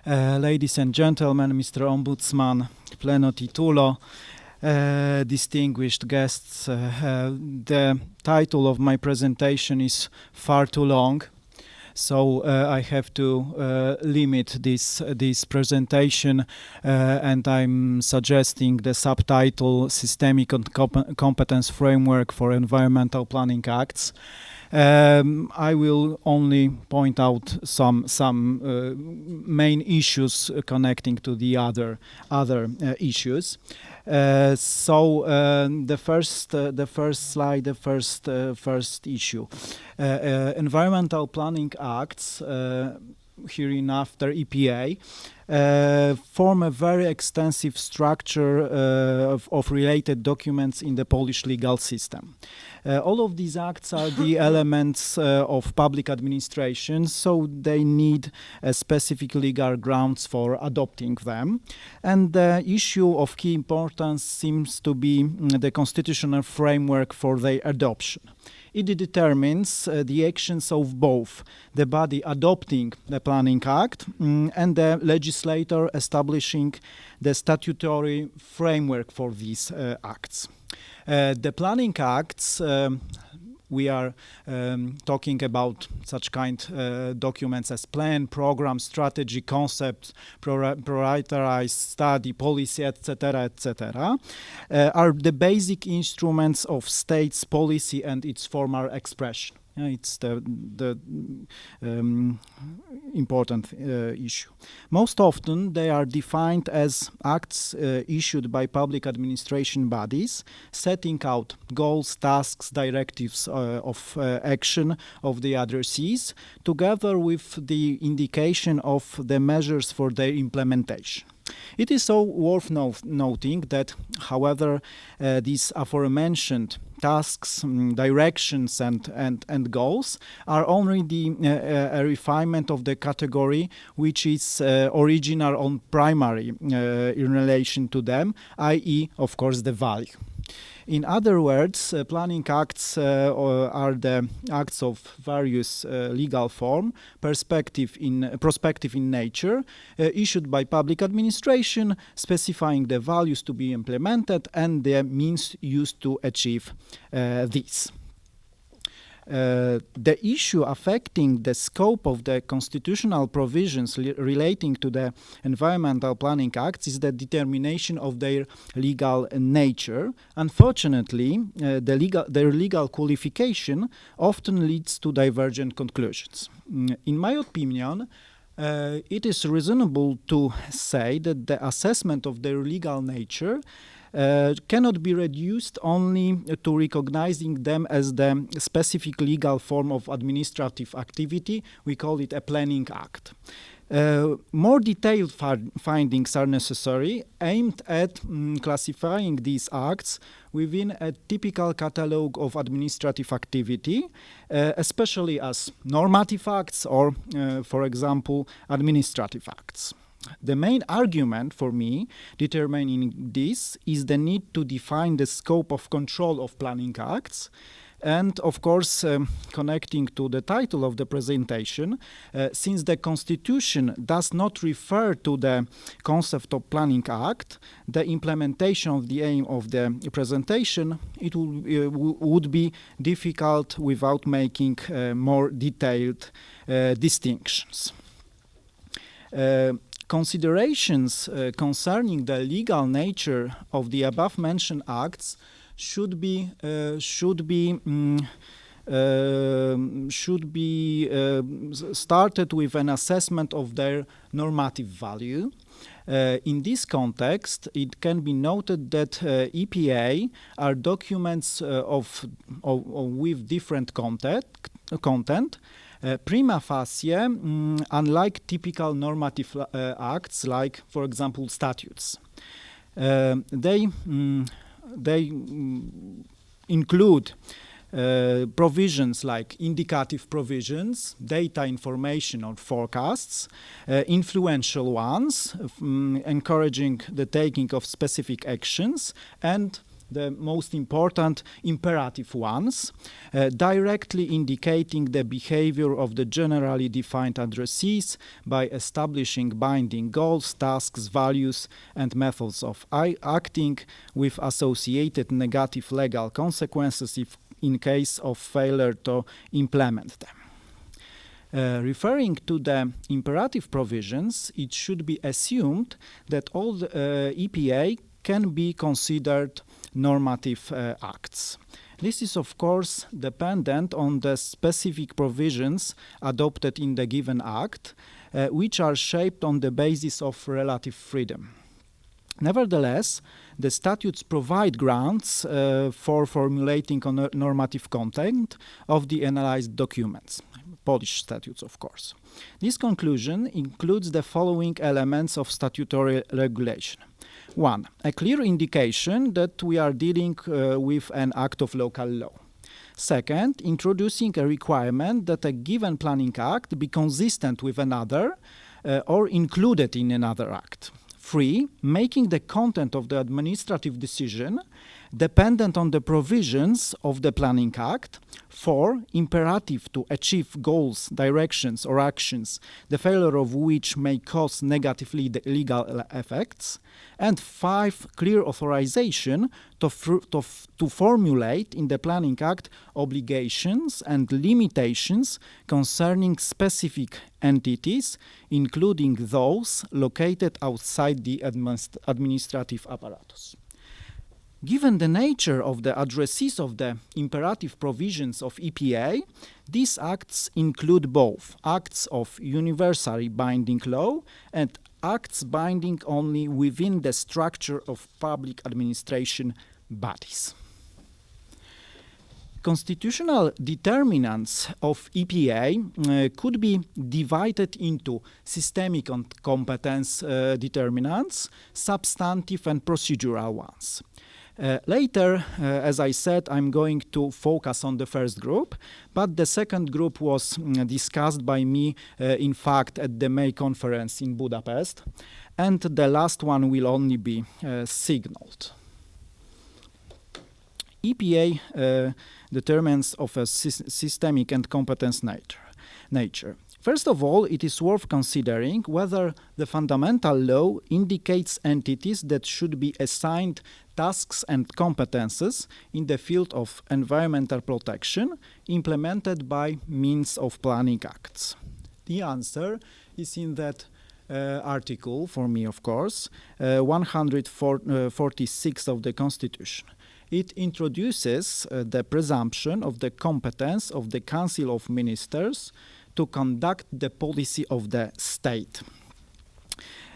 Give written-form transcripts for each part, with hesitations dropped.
Ladies and gentlemen, Mr. Ombudsman, pleno titulo, distinguished guests, the title of my presentation is far too long, so I have to limit this presentation, and I'm suggesting the subtitle Systemic and Competence Framework for Environmental Planning Acts. I will only point out some main issues connecting to the other issues. So the first slide, the first issue, environmental planning acts, hereinafter EPA, form a very extensive structure of related documents in the Polish legal system. All of these acts are the elements of public administration, so they need specific legal grounds for adopting them. And the issue of key importance seems to be the constitutional framework for their adoption. It determines the actions of both the body adopting the planning act and the legislator establishing the statutory framework for these acts. The planning acts, we are talking about such documents as plan, program, strategy, concept, prioritized study, policy, etc., etc., are the basic instruments of state's policy and its formal expression. It's the important issue. Most often they are defined as acts issued by public administration bodies, setting out goals, tasks, directives of action of the addressees, together with the indication of the measures for their implementation. It is so worth noting that, however, these aforementioned tasks, directions, and goals are only a refinement of the category which is original on primary in relation to them, i.e., of course, the value. In other words, planning acts are the acts of various legal form, prospective in nature, issued by public administration, specifying the values to be implemented and the means used to achieve this. The issue affecting the scope of the constitutional provisions relating to the environmental planning acts is the determination of their legal nature. Unfortunately, their legal qualification often leads to divergent conclusions. In my opinion, it is reasonable to say that the assessment of their legal nature cannot be reduced only to recognizing them as the specific legal form of administrative activity. We call it a planning act. More detailed findings are necessary, aimed at classifying these acts within a typical catalogue of administrative activity, especially as normative acts or, for example, administrative acts. The main argument for me determining this is the need to define the scope of control of planning acts, and of course connecting to the title of the presentation, since the Constitution does not refer to the concept of planning act, the implementation of the aim of the presentation, it would be difficult without making more detailed distinctions. Considerations concerning the legal nature of the above-mentioned acts should be started with an assessment of their normative value. In this context, it can be noted that EPA are documents with different content. Prima facie, unlike typical normative acts, like, for example, statutes. They include provisions like indicative provisions, data information or forecasts, influential ones, encouraging the taking of specific actions, and the most important imperative ones, directly indicating the behavior of the generally defined addressees by establishing binding goals, tasks, values, and methods of acting with associated negative legal consequences if in case of failure to implement them. Referring to the imperative provisions, it should be assumed that all the EPA can be considered normative acts. This is, of course, dependent on the specific provisions adopted in the given act, which are shaped on the basis of relative freedom. Nevertheless, the statutes provide grounds for formulating a normative content of the analyzed documents. Polish statutes, of course. This conclusion includes the following elements of statutory regulation. 1. A clear indication that we are dealing with an act of local law. Second, introducing a requirement that a given planning act be consistent with another or included in another act. 3. Making the content of the administrative decision dependent on the provisions of the Planning Act. 4. Imperative to achieve goals, directions, or actions, the failure of which may cause negative legal effects. And 5. Clear authorization to formulate in the Planning Act obligations and limitations concerning specific entities, including those located outside the administrative apparatus. Given the nature of the addressees of the imperative provisions of EPA, these acts include both acts of universally binding law and acts binding only within the structure of public administration bodies. Constitutional determinants of EPA could be divided into systemic and competence determinants, substantive and procedural ones. Later, as I said, I'm going to focus on the first group, but the second group was discussed by me, in fact, at the May conference in Budapest, and the last one will only be signaled. EPA determines of a systemic and competence nature. First of all, it is worth considering whether the fundamental law indicates entities that should be assigned tasks and competences in the field of environmental protection implemented by means of planning acts. The answer is in that article, for me of course, 146 of the Constitution. It introduces the presumption of the competence of the Council of Ministers to conduct the policy of the state.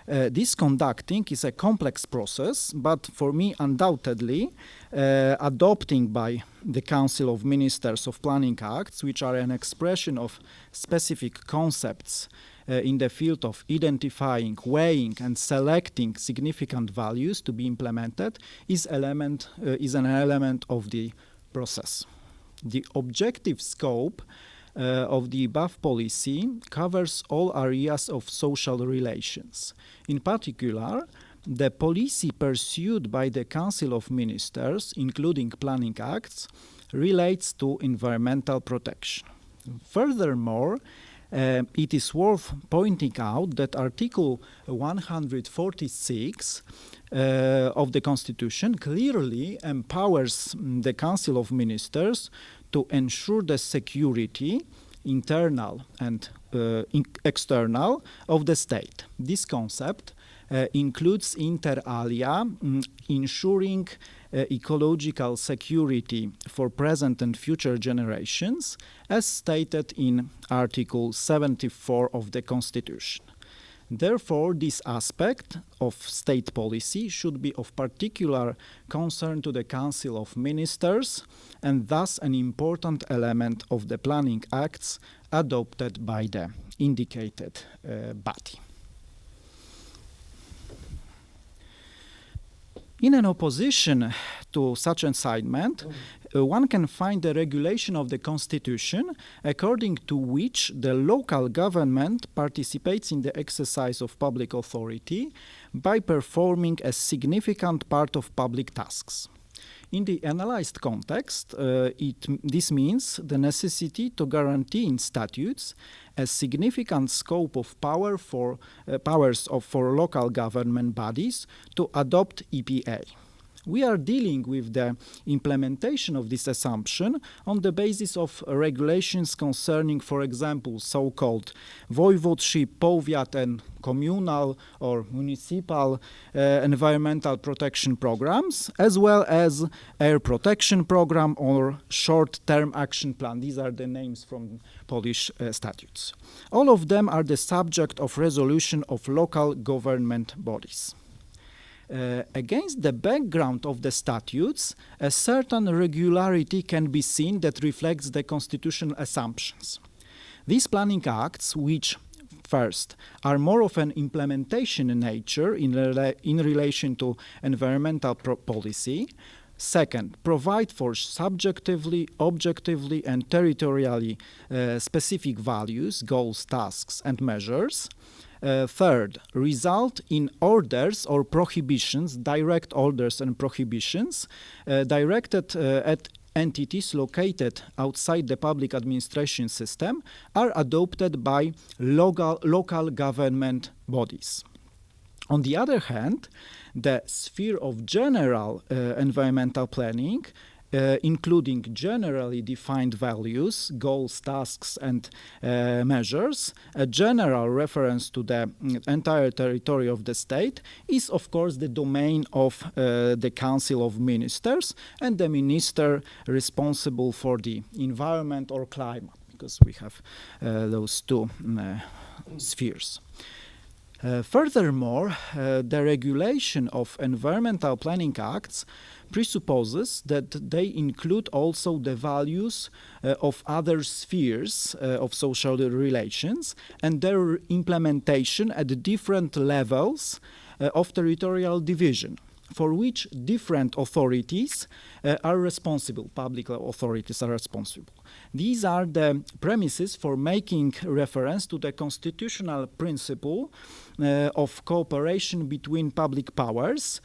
This conducting is a complex process, but for me, undoubtedly, adopting by the Council of Ministers of Planning Acts, which are an expression of specific concepts in the field of identifying, weighing, and selecting significant values to be implemented, is an element of the process. The objective scope of the above policy covers all areas of social relations. In particular, the policy pursued by the Council of Ministers, including planning acts, relates to environmental protection. Furthermore, it is worth pointing out that Article 146 of the Constitution clearly empowers the Council of Ministers to ensure the security, internal and external, of the state. This concept includes inter alia ensuring ecological security for present and future generations, as stated in Article 74 of the Constitution. Therefore, this aspect of state policy should be of particular concern to the Council of Ministers and thus an important element of the planning acts adopted by the indicated body. In an opposition to such assignment, one can find the regulation of the Constitution according to which the local government participates in the exercise of public authority by performing a significant part of public tasks. In the analyzed context, this means the necessity to guarantee in statutes a significant scope of powers for local government bodies to adopt EPA. We are dealing with the implementation of this assumption on the basis of regulations concerning, for example, so-called voivodeship, powiat, and communal or municipal environmental protection programs, as well as air protection program or short-term action plan. These are the names from Polish statutes. All of them are the subject of resolution of local government bodies. Against the background of the statutes, a certain regularity can be seen that reflects the constitutional assumptions. These planning acts, which first are more of an implementation in nature in relation to environmental policy, second, provide for subjectively, objectively, and territorially specific values, goals, tasks, and measures. Third, result in orders or prohibitions, direct orders and prohibitions, directed at entities located outside the public administration system, are adopted by local government bodies. On the other hand, the sphere of general environmental planning, including generally defined values, goals, tasks, and measures, a general reference to the entire territory of the state, is of course the domain of the Council of Ministers and the minister responsible for the environment or climate, because we have those two spheres. Furthermore, the regulation of environmental planning acts presupposes that they include also the values of other spheres of social relations and their implementation at different levels of territorial division, for which different authorities are responsible, public authorities are responsible. These are the premises for making reference to the constitutional principle of cooperation between public powers.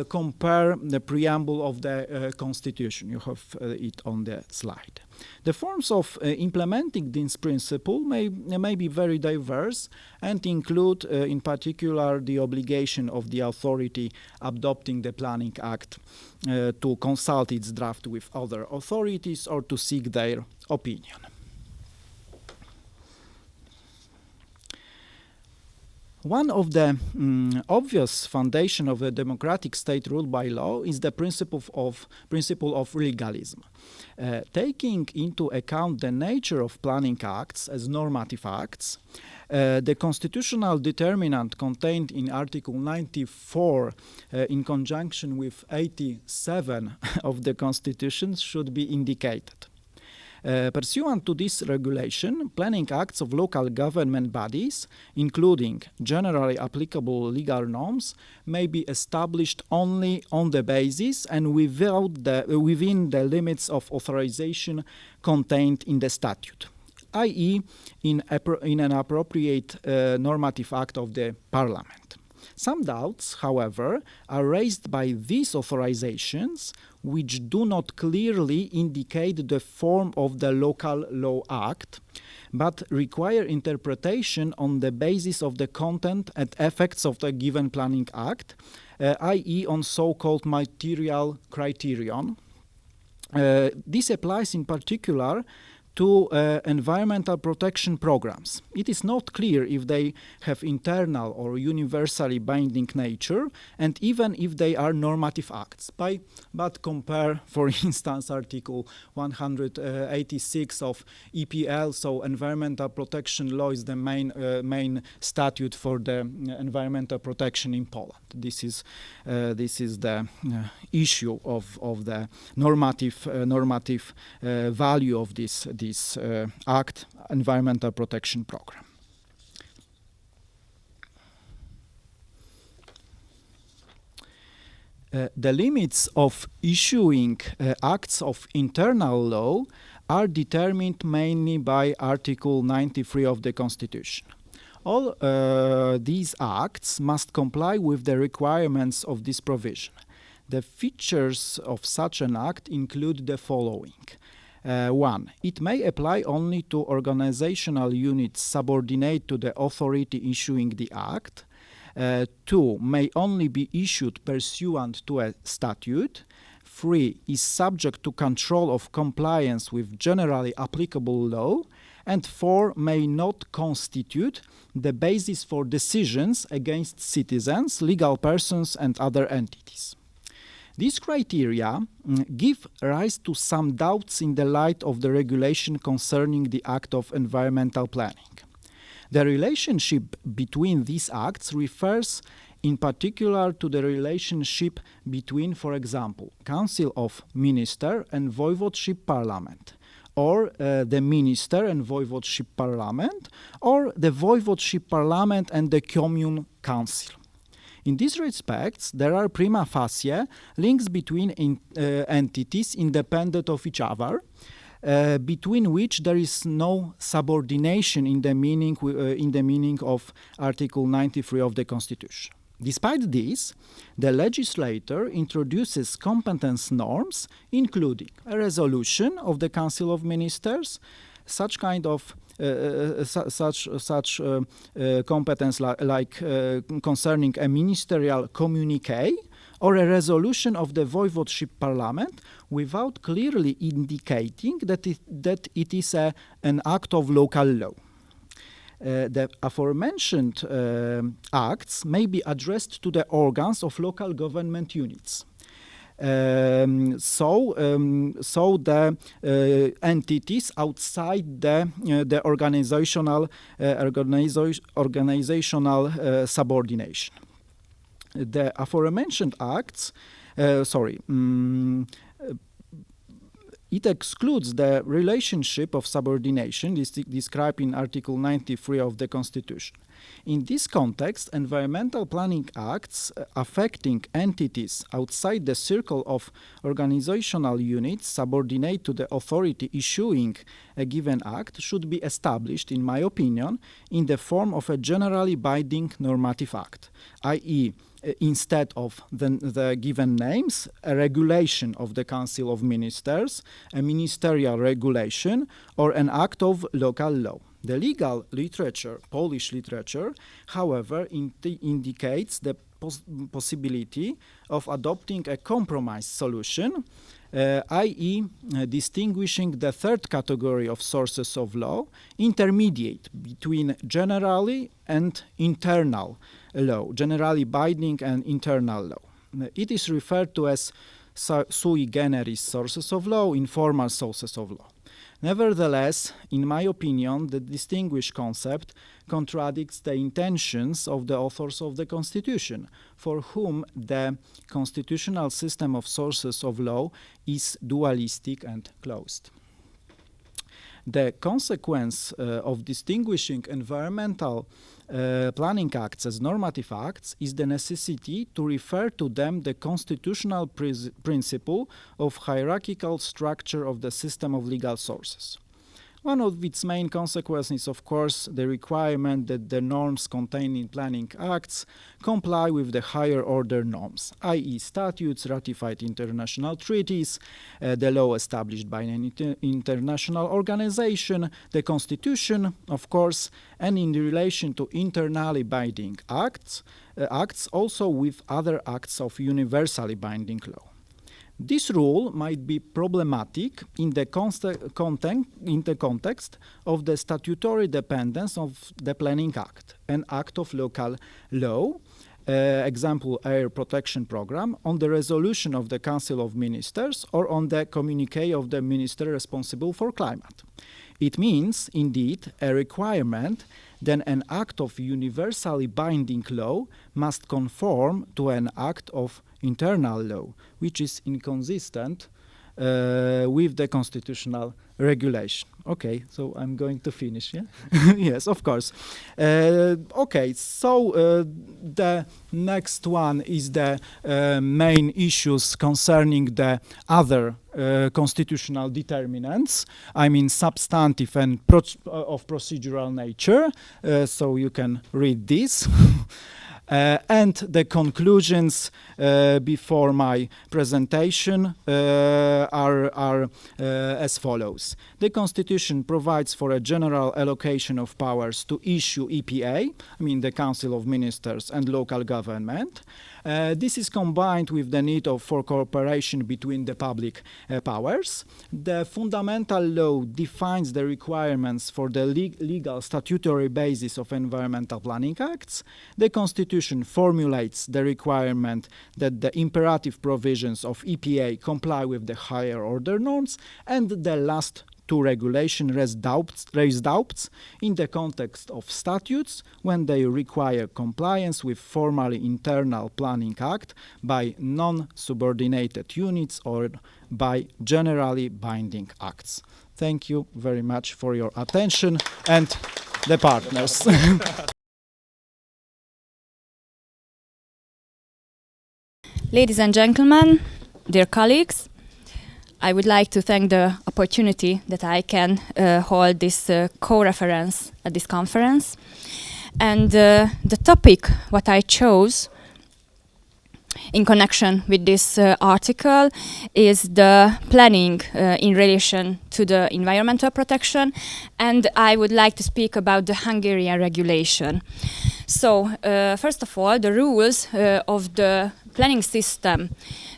Compare the preamble of the Constitution. You have it on the slide. The forms of implementing this principle may be very diverse and include, in particular, the obligation of the authority adopting the Planning Act to consult its draft with other authorities or to seek their opinion. One of the obvious foundation of a democratic state ruled by law is the principle of legalism. Taking into account the nature of planning acts as normative acts, the constitutional determinant contained in Article 94 in conjunction with 87 of the Constitution should be indicated. Pursuant to this regulation, planning acts of local government bodies, including generally applicable legal norms, may be established only on the basis and within the limits of authorization contained in the statute, i.e. in an appropriate normative act of the Parliament. Some doubts, however, are raised by these authorizations, which do not clearly indicate the form of the local law act, but require interpretation on the basis of the content and effects of the given planning act, i.e. on so-called material criterion. This applies in particular to environmental protection programs. It is not clear if they have internal or universally binding nature, and even if they are normative acts. But compare, for instance, Article 186 of EPL, so environmental protection law is the main statute for the environmental protection in Poland. This is the issue of the normative value of this act, environmental protection program. The limits of issuing acts of internal law are determined mainly by Article 93 of the Constitution. All these acts must comply with the requirements of this provision. The features of such an act include the following. 1. It may apply only to organizational units subordinate to the authority issuing the act. 2. May only be issued pursuant to a statute. 3. Is subject to control of compliance with generally applicable law. And 4. May not constitute the basis for decisions against citizens, legal persons, and other entities. These criteria give rise to some doubts in the light of the regulation concerning the Act of Environmental Planning. The relationship between these acts refers in particular to the relationship between, for example, Council of Minister and Voivodeship Parliament, or the Minister and Voivodeship Parliament, or the Voivodeship Parliament and the Commune Council. In these respects, there are prima facie links between entities independent of each other, between which there is no subordination in the meaning of Article 93 of the Constitution. Despite this, the legislator introduces competence norms, including a resolution of the Council of Ministers, such kind of competence like concerning a ministerial communique, or a resolution of the Voivodeship Parliament, without clearly indicating that it is an act of local law. The aforementioned acts may be addressed to the organs of local government units. So the entities outside the organizational subordination. The aforementioned acts, it excludes the relationship of subordination described in Article 93 of the Constitution. In this context, environmental planning acts affecting entities outside the circle of organizational units subordinate to the authority issuing a given act should be established, in my opinion, in the form of a generally binding normative act, i.e., instead of the given names, a regulation of the Council of Ministers, a ministerial regulation, or an act of local law. The legal literature, Polish literature, however, indicates the possibility of adopting a compromise solution, i.e. Distinguishing the third category of sources of law, intermediate between generally and internal law, generally binding and internal law. It is referred to as sui generis sources of law, informal sources of law. Nevertheless, in my opinion, the distinguished concept contradicts the intentions of the authors of the Constitution, for whom the constitutional system of sources of law is dualistic and closed. The consequence of distinguishing environmental planning acts as normative acts is the necessity to refer to them the constitutional principle of hierarchical structure of the system of legal sources. One of its main consequences is, of course, the requirement that the norms contained in planning acts comply with the higher order norms, i.e. statutes, ratified international treaties, the law established by an international organization, the Constitution, of course, and in relation to internally binding acts also with other acts of universally binding law. This rule might be problematic in the context of the statutory dependence of the Planning Act, an act of local law, example Air Protection Program, on the resolution of the Council of Ministers or on the communique of the Minister responsible for climate. It means, indeed, a requirement that an act of universally binding law must conform to an act of internal law, which is inconsistent with the constitutional regulation. Okay, so I'm going to finish, yeah? Yes, of course. Okay, so the next one is the main issues concerning the other constitutional determinants, I mean substantive and of procedural nature, so you can read this. And the conclusions before my presentation are as follows. The Constitution provides for a general allocation of powers to issue EPA, I mean the Council of Ministers and local government. This is combined with the need for cooperation between the public powers. The fundamental law defines the requirements for the legal statutory basis of environmental planning acts. The Constitution formulates the requirement that the imperative provisions of EPA comply with the higher order norms, and the last two regulations raise doubts in the context of statutes when they require compliance with formally internal planning act by non-subordinated units or by generally binding acts. Thank you very much for your attention and the partners. Ladies and gentlemen, dear colleagues, I would like to thank the opportunity that I can hold this co-reference at this conference. And the topic what I chose in connection with this article is the planning in relation to the environmental protection, and I would like to speak about the Hungarian regulation. So, first of all, the rules of the planning system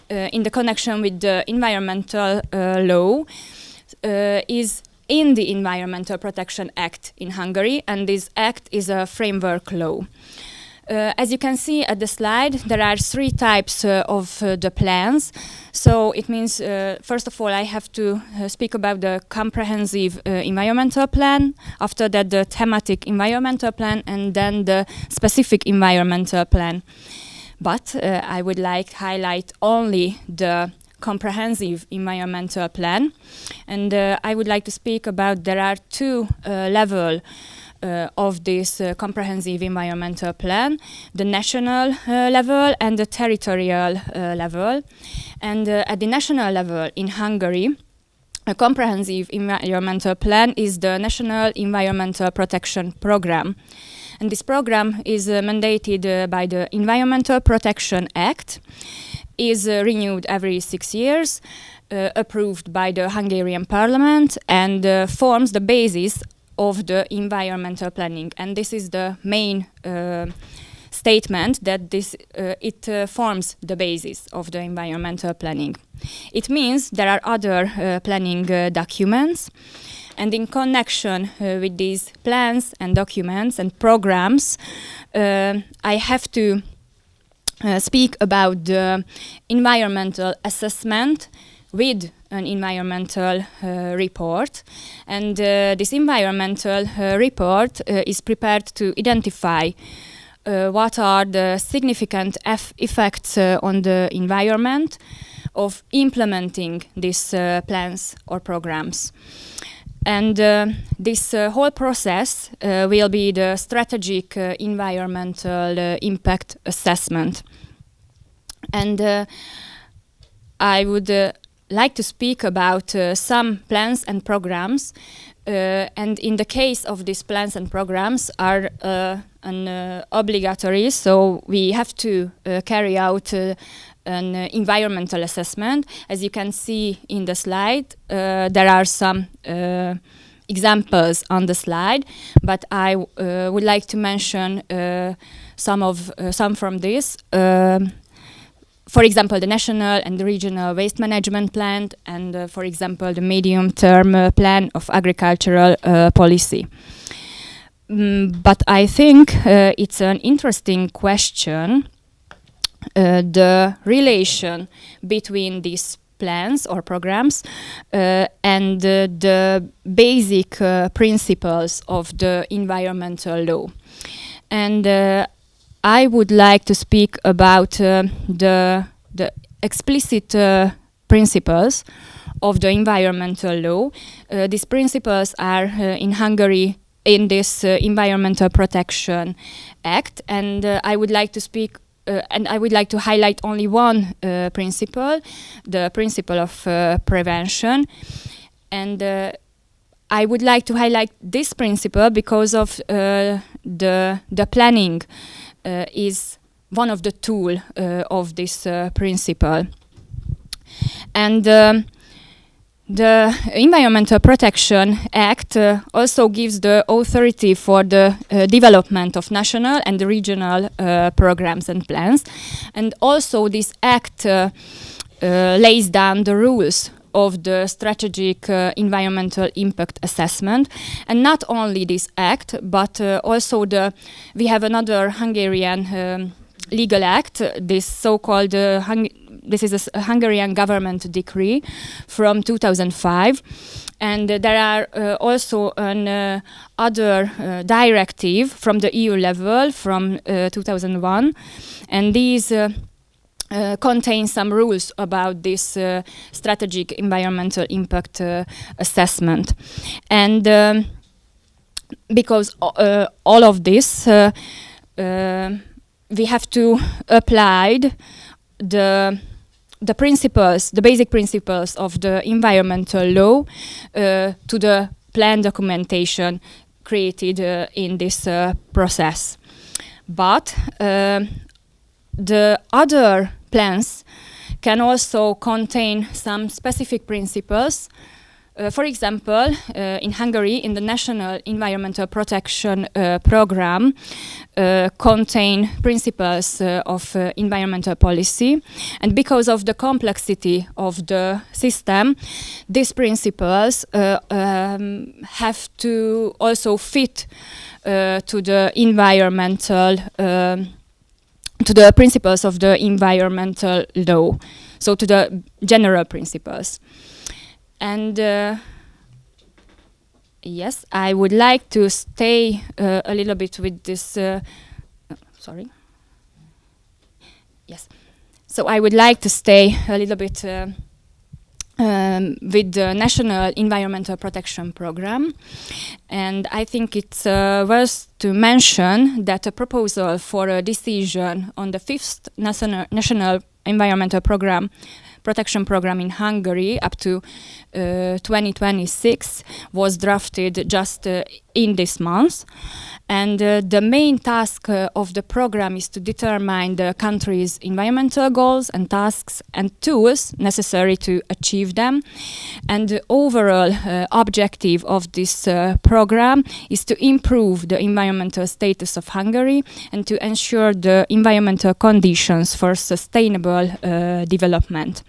in the connection with the environmental law is in the Environmental Protection Act in Hungary, and this act is a framework law. As you can see at the slide, there are three types of the plans. So it means, first of all, I have to speak about the comprehensive environmental plan, after that the thematic environmental plan, and then the specific environmental plan. But I would like to highlight only the comprehensive environmental plan. And I would like to speak about there are two levels of this comprehensive environmental plan, the national level and the territorial level. And at the national level in Hungary, a comprehensive environmental plan is the National Environmental Protection Program. And this program is mandated by the Environmental Protection Act, is renewed every 6 years, approved by the Hungarian Parliament, and forms the basis of the environmental planning. And this is the main statement that it forms the basis of the environmental planning. It means there are other planning documents, and in connection with these plans and documents and programs, I have to speak about the environmental assessment with an environmental report. And this environmental report is prepared to identify what are the significant effects on the environment of implementing these plans or programs. And this whole process will be the strategic environmental impact assessment. And I would like to speak about some plans and programs. And in the case of these plans and programs are obligatory, so we have to carry out an environmental assessment. As you can see in the slide, there are some examples on the slide, but I would like to mention some from this. For example, the national and the regional waste management plan, and for example, the medium-term plan of agricultural policy. But I think it's an interesting question, the relation between these plans or programs and the basic principles of the environmental law. And I would like to speak about the explicit principles of the environmental law. These principles are in Hungary in this Environmental Protection Act, and I would like to speak and I would like to highlight only one principle, the principle of prevention. And I would like to highlight this principle because of the planning is one of the tool of this principle. And the Environmental Protection Act also gives the authority for the development of national and regional programs and plans. And also this act lays down the rules of the strategic environmental impact assessment. And not only this act, but also we have another Hungarian legal act, this so-called this is a Hungarian government decree from 2005, and there are also an other directive from the EU level from 2001, and these contain some rules about this strategic environmental impact assessment. And because all of this, we have to apply the principles, the basic principles of the environmental law to the plan documentation created in this process. But the other plans can also contain some specific principles. For example, in Hungary, in the National Environmental Protection Program, contain principles of environmental policy. And because of the complexity of the system, these principles have to also fit to the environmental to the principles of the environmental law, so to the general principles. And yes, I would like to stay a little bit with this. Sorry. Yes. So I would like to stay a little bit with the National Environmental Protection Program. And I think it's worth to mention that a proposal for a decision on the 5th National Environmental Protection Program in Hungary up to 2026 was drafted just in this month. And the main task of the program is to determine the country's environmental goals and tasks and tools necessary to achieve them. And the overall objective of this program is to improve the environmental status of Hungary and to ensure the environmental conditions for sustainable development.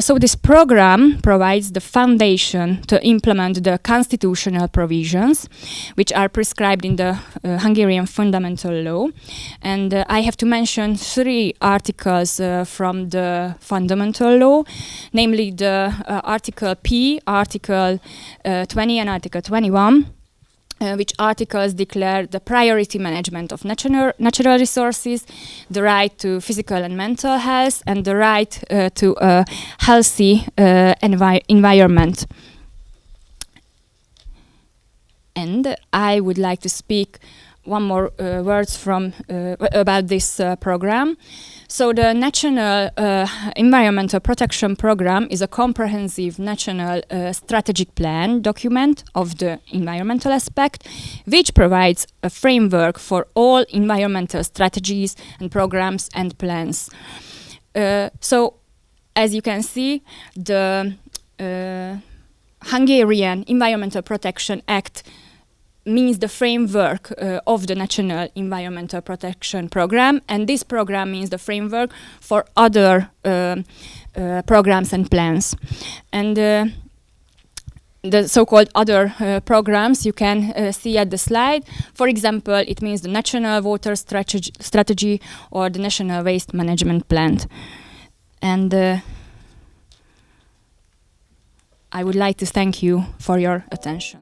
So this program provides the foundation to implement the constitutional provisions which are prescribed in the Hungarian fundamental law. And I have to mention 3 articles from the fundamental law, namely the Article P, Article 20 and Article 21. Which articles declare the priority management of natural resources, the right to physical and mental health, and the right to a healthy environment. And I would like to speak one more words from about this program. So the National Environmental Protection Program is a comprehensive national strategic plan document of the environmental aspect, which provides a framework for all environmental strategies and programs and plans. So, as you can see, the Hungarian Environmental Protection Act means the framework of the National Environmental Protection Program, and this program means the framework for other programs and plans. And the so-called other programs you can see at the slide. For example, it means the National Water Strategy or the National Waste Management Plan. And I would like to thank you for your attention.